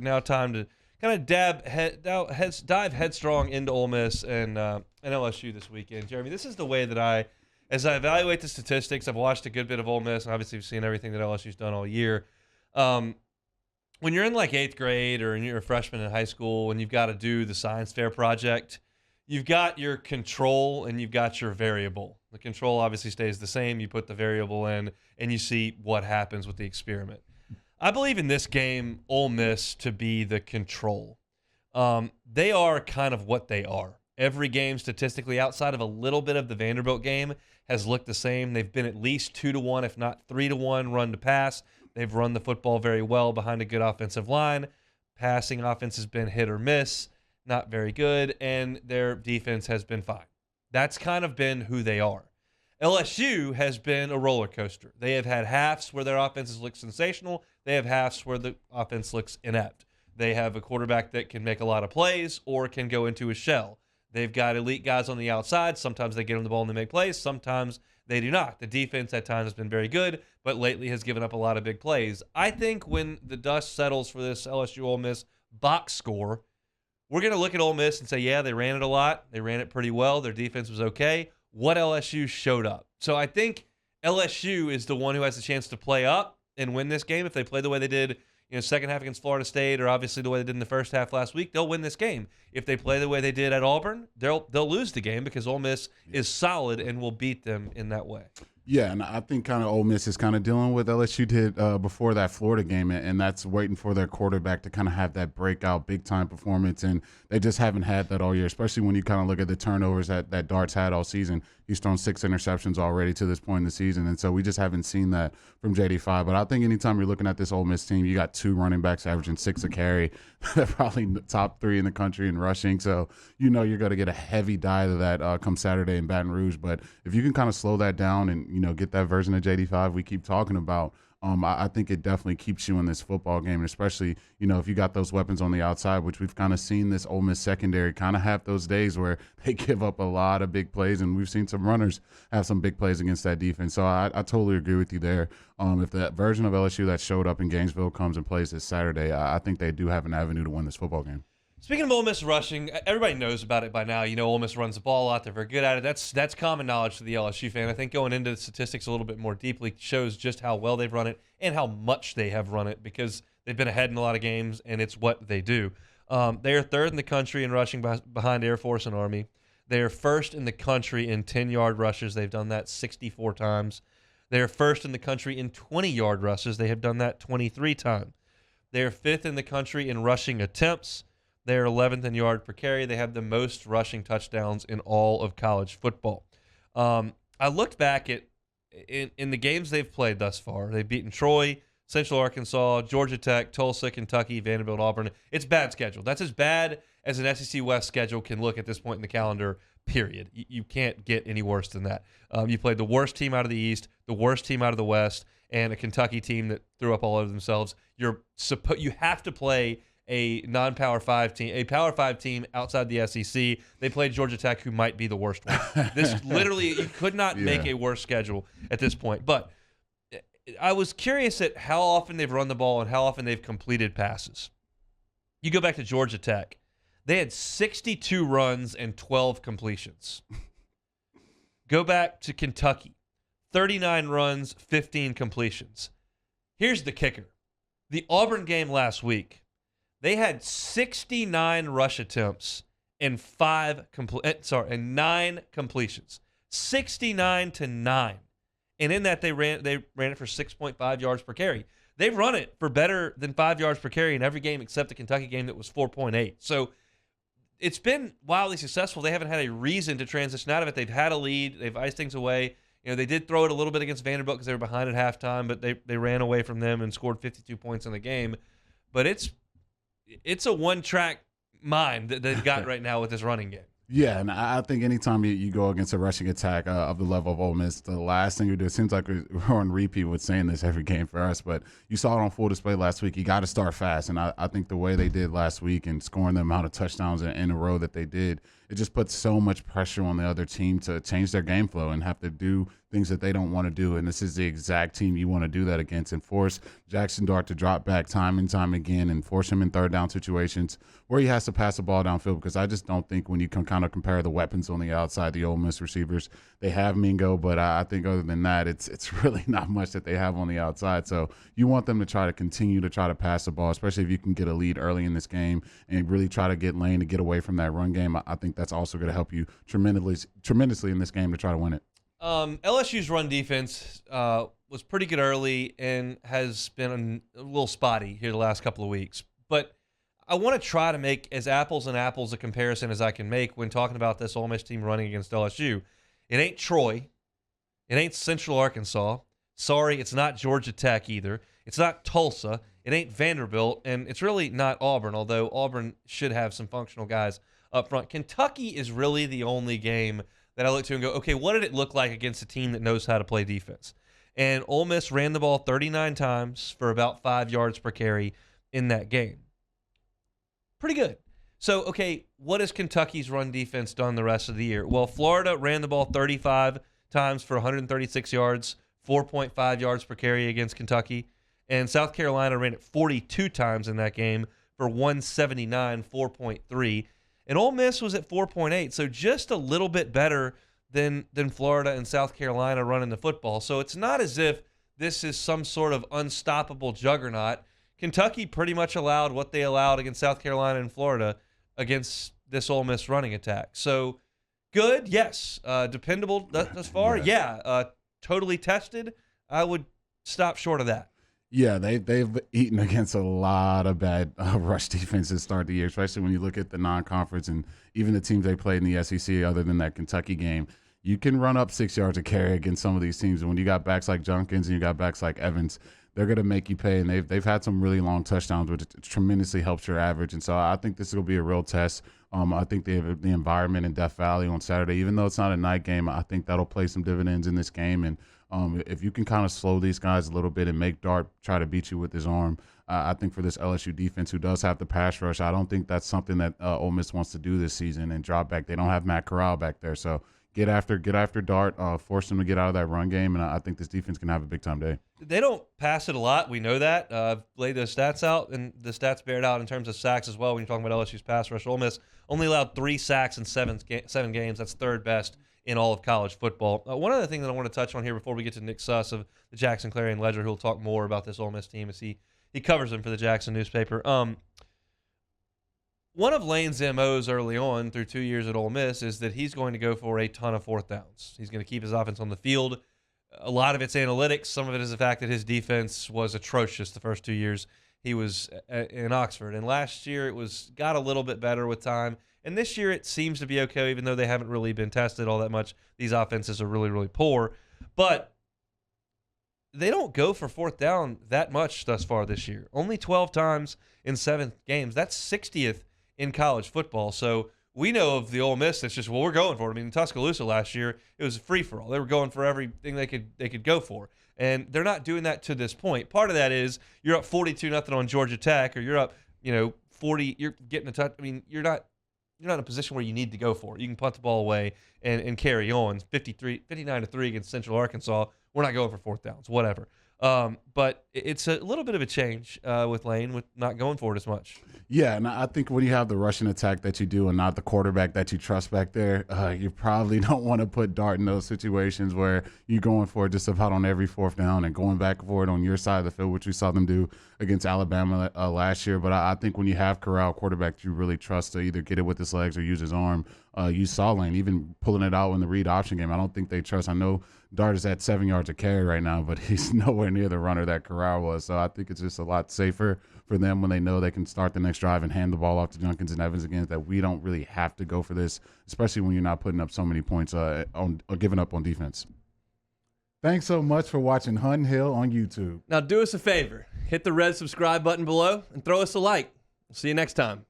now time to kind of dive headstrong into Ole Miss and LSU this weekend. Jeremy, this is the way that as I evaluate the statistics, I've watched a good bit of Ole Miss, and obviously we've seen everything that LSU's done all year. When you're in like 8th grade or you're a freshman in high school and you've got to do the science fair project, you've got your control and you've got your variable. The control obviously stays the same. You put the variable in and you see what happens with the experiment. I believe in this game, Ole Miss to be the control. They are kind of what they are. Every game statistically outside of a little bit of the Vanderbilt game has looked the same. They've been at least 2-1, if not 3-1 run to pass. They've run the football very well behind a good offensive line. Passing offense has been hit or miss, not very good, and their defense has been fine. That's kind of been who they are. LSU has been a roller coaster. They have had halves where their offenses look sensational. They have halves where the offense looks inept. They have a quarterback that can make a lot of plays or can go into a shell. They've got elite guys on the outside. Sometimes they get on the ball and they make plays. Sometimes they do not. The defense at times has been very good, but lately has given up a lot of big plays. I think when the dust settles for this LSU Ole Miss box score, we're going to look at Ole Miss and say, yeah, they ran it a lot. They ran it pretty well. Their defense was okay. What LSU showed up. So I think LSU is the one who has the chance to play up and win this game. If they play the way they did, second half against Florida State, or obviously the way they did in the first half last week, they'll win this game. If they play the way they did at Auburn, they'll lose the game because Ole Miss is solid and will beat them in that way. Yeah, and I think kind of Ole Miss is kind of dealing with LSU did before that Florida game, and that's waiting for their quarterback to kind of have that breakout big-time performance, and they just haven't had that all year, especially when you kind of look at the turnovers that Dart's had all season. He's thrown 6 interceptions already to this point in the season, and so we just haven't seen that from JD5. But I think anytime you're looking at this Ole Miss team, you got 2 running backs averaging 6 a carry. They're probably top 3 in the country in rushing, so you're going to get a heavy diet of that come Saturday in Baton Rouge. But if you can kind of slow that down and, get that version of JD5 we keep talking about, I think it definitely keeps you in this football game, and especially, if you got those weapons on the outside, which we've kind of seen this Ole Miss secondary kind of have those days where they give up a lot of big plays, and we've seen some runners have some big plays against that defense. So I totally agree with you there. If that version of LSU that showed up in Gainesville comes and plays this Saturday, I think they do have an avenue to win this football game. Speaking of Ole Miss rushing, everybody knows about it by now. Ole Miss runs the ball a lot. They're very good at it. That's common knowledge to the LSU fan. I think going into the statistics a little bit more deeply shows just how well they've run it and how much they have run it because they've been ahead in a lot of games, and it's what they do. They are 3rd in the country in rushing behind Air Force and Army. They are 1st in the country in 10-yard rushes. They've done that 64 times. They are 1st in the country in 20-yard rushes. They have done that 23 times. They are 5th in the country in rushing attempts. They are 11th in yard per carry. They have the most rushing touchdowns in all of college football. I looked back at in the games they've played thus far. They've beaten Troy, Central Arkansas, Georgia Tech, Tulsa, Kentucky, Vanderbilt, Auburn. It's bad schedule. That's as bad as an SEC West schedule can look at this point in the calendar, period. You can't get any worse than that. You played the worst team out of the East, the worst team out of the West, and a Kentucky team that threw up all over themselves. You have to play a non-Power 5 team, a Power 5 team outside the SEC. They played Georgia Tech, who might be the worst one. This literally, you could not make a worse schedule at this point. But I was curious at how often they've run the ball and how often they've completed passes. You go back to Georgia Tech. They had 62 runs and 12 completions. Go back to Kentucky. 39 runs, 15 completions. Here's the kicker. The Auburn game last week, they had 69 rush attempts and 9 completions. 69 to 9. And in that they ran it for 6.5 yards per carry. They've run it for better than 5 yards per carry in every game except the Kentucky game that was 4.8. So it's been wildly successful. They haven't had a reason to transition out of it. They've had a lead. They've iced things away. They did throw it a little bit against Vanderbilt because they were behind at halftime, but they ran away from them and scored 52 points in the game. But it's a one-track mind that they've got right now with this running game. Yeah, and I think anytime you go against a rushing attack of the level of Ole Miss, the last thing you do, it seems like we're on repeat with saying this every game for us, but you saw it on full display last week. You got to start fast, and I think the way they did last week and scoring the amount of touchdowns in a row that they did, it just puts so much pressure on the other team to change their game flow and have to do things that they don't want to do. And this is the exact team you want to do that against and force Jackson Dart to drop back time and time again and force him in third down situations where he has to pass the ball downfield, because I just don't think when you can kind of compare the weapons on the outside, the Ole Miss receivers, they have Mingo, but I think other than that, it's really not much that they have on the outside. So you want them to try to continue to try to pass the ball, especially if you can get a lead early in this game and really try to get Lane to get away from that run game. I think that's also going to help you tremendously in this game to try to win it. LSU's run defense was pretty good early and has been a little spotty here the last couple of weeks. But I want to try to make as apples and apples a comparison as I can make when talking about this Ole Miss team running against LSU. It ain't Troy. It ain't Central Arkansas. Sorry, it's not Georgia Tech either. It's not Tulsa. It ain't Vanderbilt. And it's really not Auburn, although Auburn should have some functional guys up front. Kentucky is really the only game that I look to and go, okay, what did it look like against a team that knows how to play defense? And Ole Miss ran the ball 39 times for about 5 yards per carry in that game. Pretty good. So, okay, what has Kentucky's run defense done the rest of the year? Well, Florida ran the ball 35 times for 136 yards, 4.5 yards per carry against Kentucky. And South Carolina ran it 42 times in that game for 179, 4.3. And Ole Miss was at 4.8, so just a little bit better than Florida and South Carolina running the football. So it's not as if this is some sort of unstoppable juggernaut. Kentucky pretty much allowed what they allowed against South Carolina and Florida against this Ole Miss running attack. So good, yes. Dependable thus far, yeah. Totally tested, I would stop short of that. Yeah, they've eaten against a lot of bad rush defenses to start the year, especially when you look at the non-conference and even the teams they played in the SEC other than that Kentucky game. You can run up 6 yards a carry against some of these teams. And when you got backs like Junkins and you got backs like Evans, they're going to make you pay. And they've had some really long touchdowns, which tremendously helps your average. And so I think this will be a real test. I think the environment in Death Valley on Saturday, even though it's not a night game, I think that'll play some dividends in this game. And if you can kind of slow these guys a little bit and make Dart try to beat you with his arm, I think for this LSU defense, who does have the pass rush, I don't think that's something that Ole Miss wants to do this season and drop back. They don't have Matt Corral back there. So get after Dart, force him to get out of that run game, and I think this defense can have a big-time day. They don't pass it a lot. We know that. I've laid those stats out, and the stats bear it out in terms of sacks as well when you're talking about LSU's pass rush. Ole Miss only allowed 3 sacks in 7 games. That's third best in all of college football. One other thing that I want to touch on here before we get to Nick Suss of the Jackson Clarion Ledger, who will talk more about this Ole Miss team as he covers them for the Jackson newspaper. One of Lane's MOs early on through 2 years at Ole Miss is that he's going to go for a ton of fourth downs. He's going to keep his offense on the field. A lot of it's analytics. Some of it is the fact that his defense was atrocious the first 2 years he was in Oxford. And last year it got a little bit better with time. And this year it seems to be okay, even though they haven't really been tested all that much. These offenses are really, really poor. But they don't go for fourth down that much thus far this year. Only 12 times in 7 games. That's 60th in college football. So we know of the Ole Miss that's just, well, we're going for it. I mean, in Tuscaloosa last year, it was a free-for-all. They were going for everything they could go for. And they're not doing that to this point. Part of that is you're up 42-0 on Georgia Tech, or you're up, 40, you're getting a touch. I mean, you're not in a position where you need to go for it. You can punt the ball away and carry on. 59-3 against Central Arkansas. We're not going for fourth downs, whatever. But it's a little bit of a change with Lane with not going for it as much. Yeah, and I think when you have the rushing attack that you do and not the quarterback that you trust back there, you probably don't want to put Dart in those situations where you're going for it just about on every fourth down and going back for it on your side of the field, which we saw them do against Alabama last year. But I think when you have Corral, quarterback you really trust to either get it with his legs or use his arm, you saw Lane even pulling it out in the read option game. I don't think they trust. I know Dart is at 7 yards a carry right now, but he's nowhere near the runner that Corral was. So I think it's just a lot safer for them when they know they can start the next drive and hand the ball off to Junkins and Evans again, that we don't really have to go for this, especially when you're not putting up so many points or giving up on defense. Thanks so much for watching Hunt Hill on YouTube. Now do us a favor. Hit the red subscribe button below and throw us a like. We'll see you next time.